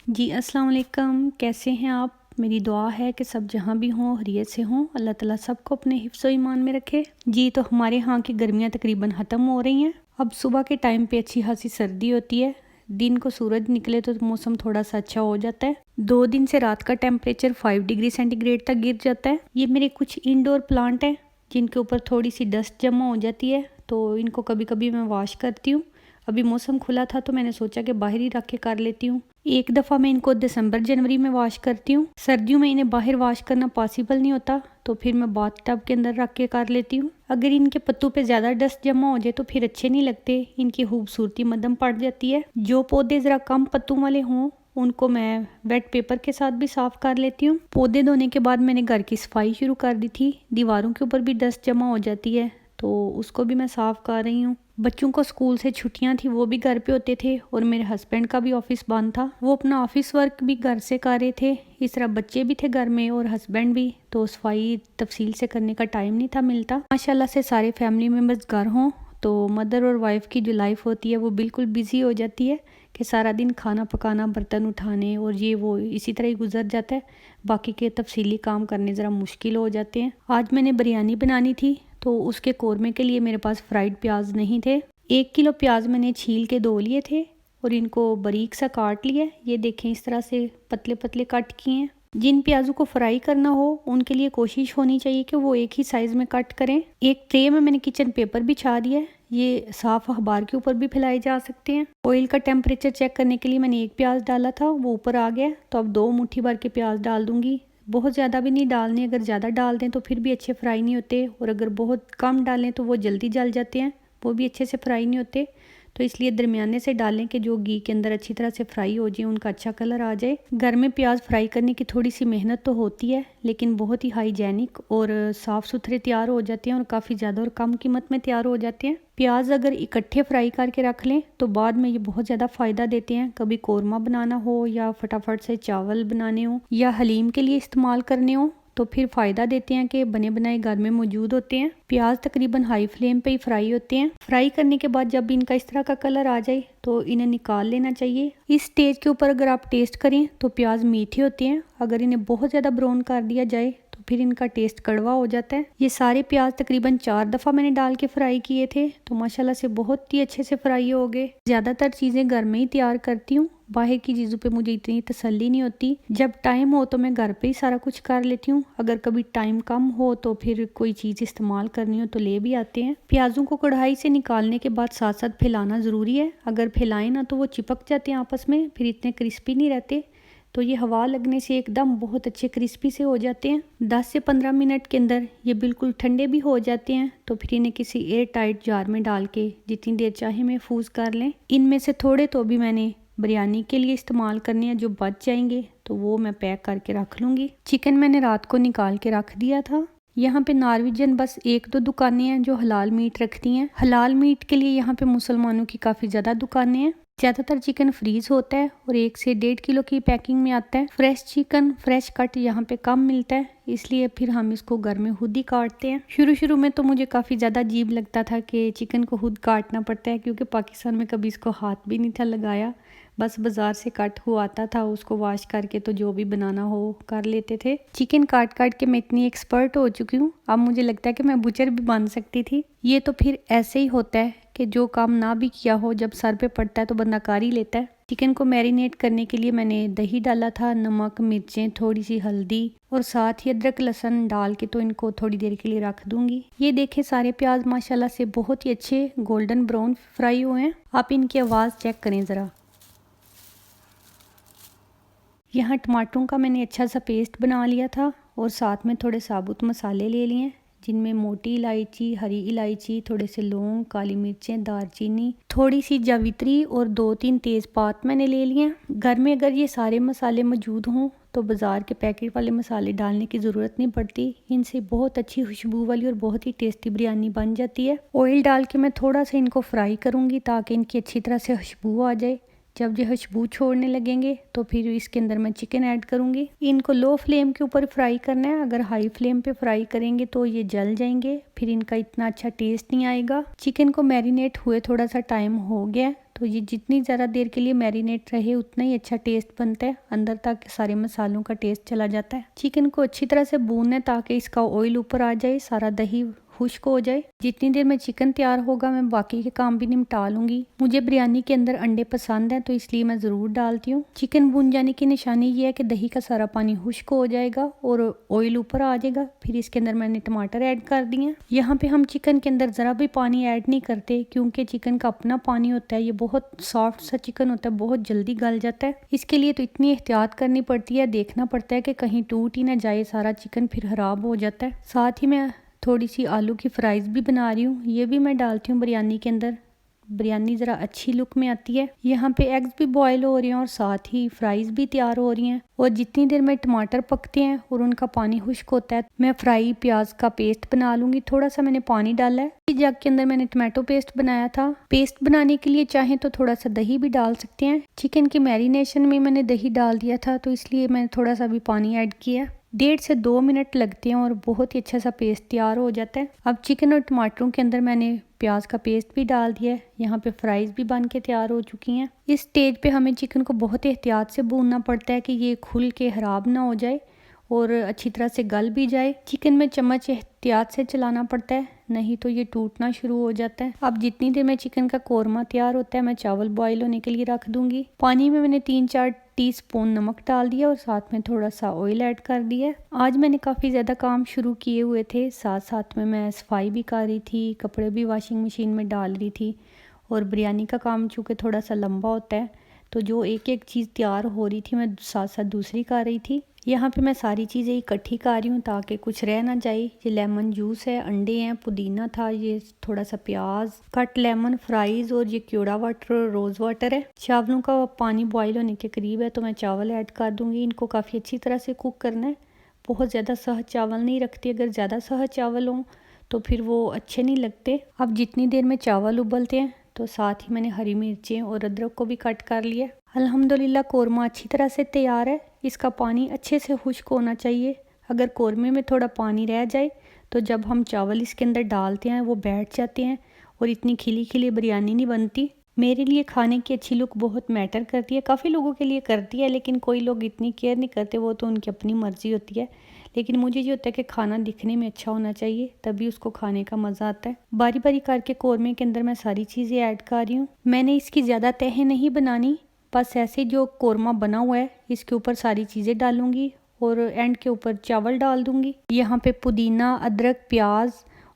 जी अस्सलाम वालेकुम। कैसे हैं आप? मेरी दुआ है कि सब जहाँ भी हों खैरियत से हों। अल्लाह ताला सबको अपने हिफ्ज़ व ईमान में रखे। जी तो हमारे यहाँ की गर्मियाँ तकरीबन ख़त्म हो रही हैं। अब सुबह के टाइम पे अच्छी खासी सर्दी होती है। दिन को सूरज निकले तो मौसम थोड़ा सा अच्छा हो जाता है। 2 दिन से रात का टेम्परेचर 5 डिग्री सेंटीग्रेड तक गिर जाता है। ये मेरे कुछ इंडोर प्लांट हैं जिनके ऊपर थोड़ी सी डस्ट जमा हो जाती है, तो इनको कभी कभी मैं वॉश करती हूँ। अभी मौसम खुला था तो मैंने सोचा कि बाहर ही रख के कर लेती हूँ। एक दफ़ा मैं इनको दिसंबर जनवरी में वॉश करती हूँ। सर्दियों में इन्हें बाहर वॉश करना पॉसिबल नहीं होता, तो फिर मैं बाथ टब के अंदर रख के कर लेती हूँ। अगर इनके पत्तों पे ज़्यादा डस्ट जमा हो जाए तो फिर अच्छे नहीं लगते, इनकी खूबसूरती मद्धम पड़ जाती है। जो पौधे ज़रा कम पत्तों वाले हों उनको मैं वेट पेपर के साथ भी साफ़ कर लेती हूँ। पौधे धोने के बाद मैंने घर की सफाई शुरू कर दी थी। दीवारों के ऊपर भी डस्ट जमा हो जाती है तो उसको भी मैं साफ़ कर रही हूँ। बच्चों को स्कूल से छुट्टियां थी, वो भी घर पे होते थे और मेरे हस्बैंड का भी ऑफिस बंद था। वो अपना ऑफिस वर्क भी घर से कर रहे थे। इस तरह बच्चे भी थे घर में और हस्बैंड भी, तो सफाई तफसील से करने का टाइम नहीं था मिलता। माशाल्लाह से सारे फैमिली मेम्बर्स घर हों तो मदर और वाइफ की जो लाइफ होती है वो बिल्कुल बिजी हो जाती है कि सारा दिन खाना पकाना, बर्तन उठाने और ये वो इसी तरह ही गुजर जाता है। बाकी के तफसीली काम करने ज़रा मुश्किल हो जाते हैं। आज मैंने बिरयानी बनानी थी तो उसके कौरमे के लिए मेरे पास फ्राइड प्याज नहीं थे। 1 किलो प्याज मैंने छील के धो लिए थे और इनको बारीक सा काट लिया। ये देखें इस तरह से पतले पतले कट किए हैं। जिन प्याजों को फ्राई करना हो उनके लिए कोशिश होनी चाहिए कि वो एक ही साइज में कट करें। एक ट्रे में मैंने किचन पेपर बिछा दिया है, ये साफ अखबार के ऊपर भी फैलाए जा सकते हैं। ऑयल का टेम्परेचर चेक करने के लिए मैंने एक प्याज डाला था, वो ऊपर आ गया, तो अब 2 मुट्ठी भर के प्याज डाल दूंगी। बहुत ज़्यादा भी नहीं डालने, अगर ज़्यादा डाल दें तो फिर भी अच्छे फ्राई नहीं होते, और अगर बहुत कम डालें तो वो जल्दी जल जाते हैं, वो भी अच्छे से फ्राई नहीं होते। तो इसलिए दरमियाने से डालें कि जो घी के अंदर अच्छी तरह से फ्राई हो जाए, उनका अच्छा कलर आ जाए। घर में प्याज फ्राई करने की थोड़ी सी मेहनत तो होती है, लेकिन बहुत ही हाइजेनिक और साफ़ सुथरे तैयार हो जाते हैं और काफ़ी ज़्यादा और कम कीमत में तैयार हो जाते हैं। प्याज अगर इकट्ठे फ्राई करके रख लें तो बाद में ये बहुत ज़्यादा फ़ायदा देते हैं। कभी कौरमा बनाना हो या फटाफट से चावल बनाने हो या हलीम के लिए इस्तेमाल करने हो तो फिर फ़ायदा देते हैं कि बने बनाए घर में मौजूद होते हैं। प्याज तकरीबन हाई फ्लेम पे ही फ्राई होते हैं। फ्राई करने के बाद जब इनका इस तरह का कलर आ जाए तो इन्हें निकाल लेना चाहिए। इस स्टेज के ऊपर अगर आप टेस्ट करें तो प्याज मीठे होते हैं। अगर इन्हें बहुत ज़्यादा ब्राउन कर दिया जाए तो फिर इनका टेस्ट कड़वा हो जाता है। ये सारे प्याज तकरीबन 4 दफ़ा मैंने डाल के फ्राई किए थे, तो माशाल्लाह से बहुत ही अच्छे से फ्राई हो गए। ज़्यादातर चीज़ें घर में ही तैयार करती हूँ, बाहर की चीज़ों पे मुझे इतनी तसल्ली नहीं होती। जब टाइम हो तो मैं घर पे ही सारा कुछ कर लेती हूँ। अगर कभी टाइम कम हो तो फिर कोई चीज़ इस्तेमाल करनी हो तो ले भी आते हैं। प्याज़ों को कढ़ाई से निकालने के बाद साथ साथ फैलाना ज़रूरी है। अगर फैलाएं ना तो वो चिपक जाते हैं आपस में, फिर इतने क्रिस्पी नहीं रहते। तो ये हवा लगने से एकदम बहुत अच्छे क्रिस्पी से हो जाते हैं। 10 से 15 मिनट के अंदर ये बिल्कुल ठंडे भी हो जाते हैं। तो फिर इन्हें किसी एयर टाइट जार में डाल के जितनी देर चाहे महफूज कर लें। इनमें से थोड़े तो भी मैंने बिरयानी के लिए इस्तेमाल करने हैं, जो बच जाएंगे तो वो मैं पैक करके रख लूँगी। चिकन मैंने रात को निकाल के रख दिया था। यहाँ पे नॉर्वेजियन बस 1-2 दुकानें हैं जो हलाल मीट रखती हैं। हलाल मीट के लिए यहाँ पे मुसलमानों की काफ़ी ज़्यादा दुकानें हैं। ज़्यादातर चिकन फ्रीज होता है और 1 से 1.5 किलो की पैकिंग में आता है। फ्रेश चिकन फ्रेश कट यहाँ पे कम मिलता है, इसलिए फिर हम इसको घर में खुद ही काटते हैं। शुरू शुरू में तो मुझे काफ़ी ज़्यादा अजीब लगता था कि चिकन को खुद काटना पड़ता है, क्योंकि पाकिस्तान में कभी इसको हाथ भी नहीं था लगाया। बस बाज़ार से कट हुआ आता था, उसको वॉश करके तो जो भी बनाना हो कर लेते थे। चिकन काट काट के मैं इतनी एक्सपर्ट हो चुकी हूँ, अब मुझे लगता है कि मैं बुचर भी बन सकती थी। ये तो फिर ऐसे ही होता है कि जो काम ना भी किया हो जब सर पे पड़ता है तो बंदा कर ही लेता है। चिकन को मैरिनेट करने के लिए मैंने दही डाला था, नमक, मिर्चें, थोड़ी सी हल्दी और साथ ही अदरक लहसुन डाल के तो इनको थोड़ी देर के लिए रख दूंगी। ये देखें सारे प्याज माशाल्लाह से बहुत ही अच्छे गोल्डन ब्राउन फ्राई हुए हैं। आप इनकी आवाज़ चेक करें ज़रा। यहाँ टमाटरों का मैंने अच्छा सा पेस्ट बना लिया था और साथ में थोड़े साबुत मसाले ले लिए, जिनमें मोटी इलायची, हरी इलायची, थोड़े से लौंग, काली मिर्चें, दालचीनी, थोड़ी सी जावित्री और 2-3 तेज़पात मैंने ले लिए। घर में अगर ये सारे मसाले मौजूद हों तो बाज़ार के पैकेट वाले मसाले डालने की ज़रूरत नहीं पड़ती। इनसे बहुत अच्छी खुशबू वाली और बहुत ही टेस्टी बिरयानी बन जाती है। ऑयल डाल के मैं थोड़ा सा इनको फ्राई करूँगी ताकि इनकी अच्छी तरह से खुशबू आ जाए। जब ये खुशबू छोड़ने लगेंगे तो फिर इसके अंदर मैं चिकन ऐड करूंगी। इनको लो फ्लेम के ऊपर फ्राई करना है, अगर हाई फ्लेम पे फ्राई करेंगे तो ये जल जाएंगे, फिर इनका इतना अच्छा टेस्ट नहीं आएगा। चिकन को मैरिनेट हुए थोड़ा सा टाइम हो गया, तो ये जितनी ज़्यादा देर के लिए मैरिनेट रहे उतना ही अच्छा टेस्ट बनता है, अंदर तक सारे मसालों का टेस्ट चला जाता है। चिकन को अच्छी तरह से भूनना है ताकि इसका ऑयल ऊपर आ जाए, सारा दही खुश्क हो जाए। जितनी देर में चिकन तैयार होगा मैं बाकी के काम भी निपटा लूंगी। मुझे बिरयानी के अंदर अंडे पसंद है तो इसलिए मैं ज़रूर डालती हूँ। चिकन भून जाने की निशानी ये है कि दही का सारा पानी खुश्क हो जाएगा और ऑयल ऊपर आ जाएगा। फिर इसके अंदर मैंने टमाटर ऐड कर दिए हैं। यहाँ पे हम चिकन के अंदर ज़रा भी पानी ऐड नहीं करते क्योंकि चिकन का अपना पानी होता है। ये बहुत सॉफ्ट सा चिकन होता है, बहुत जल्दी गल जाता है। इसके लिए तो इतनी एहतियात करनी पड़ती है, देखना पड़ता है कि कहीं टूट ही ना जाए सारा चिकन, फिर खराब हो जाता है। साथ ही मैं थोड़ी सी आलू की फ्राइज़ भी बना रही हूँ, ये भी मैं डालती हूँ बिरयानी के अंदर। बिरयानी ज़रा अच्छी लुक में आती है। यहाँ पे एग्स भी बॉयल हो रहे हैं और साथ ही फ्राइज़ भी तैयार हो रही हैं। और जितनी देर में टमाटर पकते हैं और उनका पानी खुश्क होता है मैं फ्राई प्याज का पेस्ट बना लूँगी। थोड़ा सा मैंने पानी डाला है। इस जग के अंदर मैंने टमाटो पेस्ट बनाया था। पेस्ट बनाने के लिए चाहें तो थोड़ा सा दही भी डाल सकते हैं। चिकन की मैरिनेशन में मैंने दही डाल दिया था तो इसलिए मैंने थोड़ा सा भी पानी ऐड किया। 1.5 से 2 मिनट लगते हैं और बहुत ही अच्छा सा पेस्ट तैयार हो जाता है। अब चिकन और टमाटरों के अंदर मैंने प्याज का पेस्ट भी डाल दिया है। यहाँ पे फ्राइज़ भी बन के तैयार हो चुकी हैं। इस स्टेज पे हमें चिकन को बहुत एहतियात से भूनना पड़ता है कि ये खुल के खराब ना हो जाए और अच्छी तरह से गल भी जाए। चिकन में चम्मच एहतियात से चलाना पड़ता है, नहीं तो ये टूटना शुरू हो जाता है। अब जितनी देर में चिकन का कोरमा तैयार होता है मैं चावल बॉईल होने के लिए रख दूंगी। पानी में मैंने 3-4 टीस्पून नमक डाल दिया और साथ में थोड़ा सा ऑयल ऐड कर दिया। आज मैंने काफ़ी ज़्यादा काम शुरू किए हुए थे, साथ साथ में मैं सफाई भी कर रही थी, कपड़े भी वॉशिंग मशीन में डाल रही थी। और बिरयानी का काम चूँकि थोड़ा सा लंबा होता है तो जो एक एक चीज़ तैयार हो रही थी मैं साथ साथ दूसरी कर रही थी। यहाँ पे मैं सारी चीज़ें इकट्ठी कर रही हूँ ताकि कुछ रह ना जाए। ये लेमन जूस है, अंडे हैं, पुदीना था, ये थोड़ा सा प्याज, कट लेमन, फ्राइज़ और ये क्यूड़ा वाटर और रोज़ वाटर है। चावलों का पानी बॉईल होने के करीब है तो मैं चावल ऐड कर दूँगी। इनको काफ़ी अच्छी तरह से कुक करना है, बहुत ज़्यादा सहज चावल नहीं रखती। अगर ज़्यादा सहज चावल हों तो फिर वो अच्छे नहीं लगते। अब जितनी देर में चावल उबलते हैं तो साथ ही मैंने हरी मिर्चें और अदरक को भी कट कर लिया। अल्हम्दुलिल्लाह कोरमा अच्छी तरह से तैयार है। इसका पानी अच्छे से खुश्क होना चाहिए। अगर कोरमे में थोड़ा पानी रह जाए तो जब हम चावल इसके अंदर डालते हैं वो बैठ जाते हैं और इतनी खिली खिली बिरयानी नहीं बनती। मेरे लिए खाने की अच्छी लुक बहुत मैटर करती है, काफ़ी लोगों के लिए करती है लेकिन कोई लोग इतनी केयर नहीं करते, वो तो उनकी अपनी मर्जी होती है। लेकिन मुझे ये होता है कि खाना दिखने में अच्छा होना चाहिए, तभी उसको खाने का मज़ा आता है। बारी बारी करके कोरमे के अंदर मैं सारी चीज़ें ऐड कर रही हूँ। मैंने इसकी ज़्यादा तहें नहीं बनानी, बस ऐसे जो कोरमा बना हुआ है इसके ऊपर सारी चीज़ें डालूंगी और एंड के ऊपर चावल डाल दूंगी। यहाँ पे पुदीना, अदरक, प्याज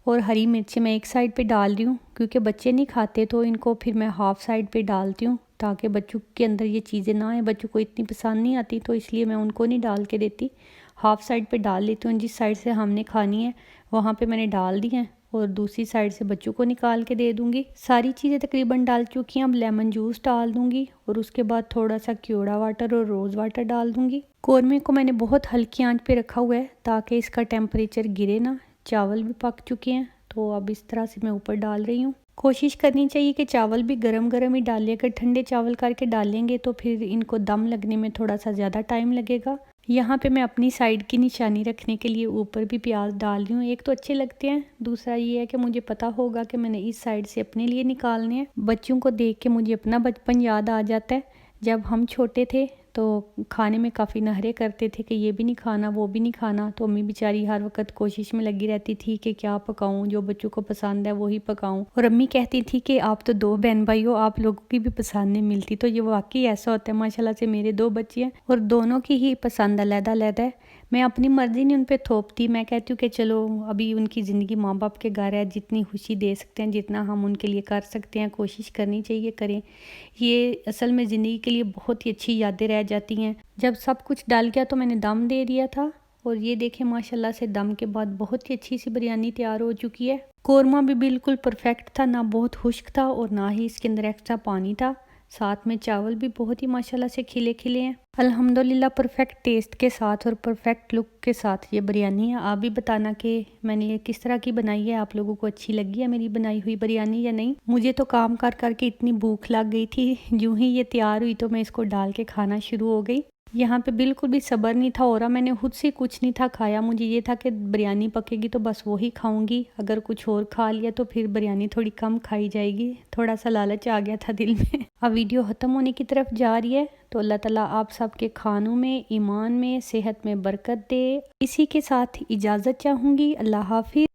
और हरी मिर्ची मैं एक साइड पे डाल रही हूँ क्योंकि बच्चे नहीं खाते तो इनको फिर मैं हाफ साइड पे डालती हूँ ताकि बच्चों के अंदर ये चीज़ें ना आए। बच्चों को इतनी पसंद नहीं आती तो इसलिए मैं उनको नहीं डाल के देती, हाफ साइड पे डाल लेती हूँ। जिस साइड से हमने खानी है वहाँ पे मैंने डाल दी हैं और दूसरी साइड से बच्चों को निकाल के दे दूंगी। सारी चीज़ें तकरीबन डाल चुकी हैं। अब लेमन जूस डाल दूंगी और उसके बाद थोड़ा सा क्यूड़ा वाटर और रोज़ वाटर डाल दूंगी। कोरमे को मैंने बहुत हल्की आंच पे रखा हुआ है ताकि इसका टेम्परेचर गिरे ना। चावल भी पक चुके हैं तो अब इस तरह से मैं ऊपर डाल रही हूँ। कोशिश करनी चाहिए कि चावल भी गरम गरम ही डालें। अगर ठंडे चावल करके डालेंगे तो फिर इनको दम लगने में थोड़ा सा ज़्यादा टाइम लगेगा। यहाँ पे मैं अपनी साइड की निशानी रखने के लिए ऊपर भी प्याज डाल रही हूँ। एक तो अच्छे लगते हैं, दूसरा ये है कि मुझे पता होगा कि मैंने इस साइड से अपने लिए निकालने हैं। बच्चों को देख के मुझे अपना बचपन याद आ जाता है। जब हम छोटे थे तो खाने में काफ़ी नखरे करते थे कि ये भी नहीं खाना, वो भी नहीं खाना, तो अम्मी बेचारी हर वक्त कोशिश में लगी रहती थी कि क्या पकाऊं, जो बच्चों को पसंद है वही पकाऊं। और अम्मी कहती थी कि आप तो 2 बहन भाई हो, आप लोगों की भी पसंद नहीं मिलती। तो ये वाकई ऐसा होता है। माशाल्लाह से मेरे 2 बच्चे हैं और दोनों की ही पसंद अलग-अलग है। मैं अपनी मर्ज़ी नहीं उन पर थोपती। मैं कहती हूँ कि चलो अभी उनकी ज़िंदगी माँ बाप के घर है, जितनी खुशी दे सकते हैं, जितना हम उनके लिए कर सकते हैं कोशिश करनी चाहिए, करें। ये असल में ज़िंदगी के लिए बहुत ही अच्छी यादें रह जाती हैं। जब सब कुछ डाल गया तो मैंने दम दे दिया था और ये देखें माशाल्लाह से दम के बाद बहुत ही अच्छी सी बिरयानी तैयार हो चुकी है। कोरमा भी बिल्कुल परफेक्ट था, ना बहुत खुश्क था और ना ही इसके अंदर एक्स्ट्रा पानी था। साथ में चावल भी बहुत ही माशाल्लाह से खिले खिले हैं। अल्हम्दुलिल्लाह परफेक्ट टेस्ट के साथ और परफेक्ट लुक के साथ ये बिरयानी है। आप भी बताना कि मैंने ये किस तरह की बनाई है, आप लोगों को अच्छी लगी है मेरी बनाई हुई बिरयानी या नहीं। मुझे तो काम कर करके इतनी भूख लग गई थी, यूं ही ये तैयार हुई तो मैं इसको डाल के खाना शुरू हो गई। यहाँ पे बिल्कुल भी सब्र नहीं था हो रहा, मैंने खुद से कुछ नहीं था खाया। मुझे ये था कि बिरयानी पकेगी तो बस वही खाऊंगी, अगर कुछ और खा लिया तो फिर बिरयानी थोड़ी कम खाई जाएगी। थोड़ा सा लालच आ गया था दिल में। अब वीडियो ख़त्म होने की तरफ जा रही है, तो अल्लाह ताला आप सबके खानों में, ईमान में, सेहत में बरकत दे। इसी के साथ इजाज़त चाहूँगी। अल्लाह हाफिज़।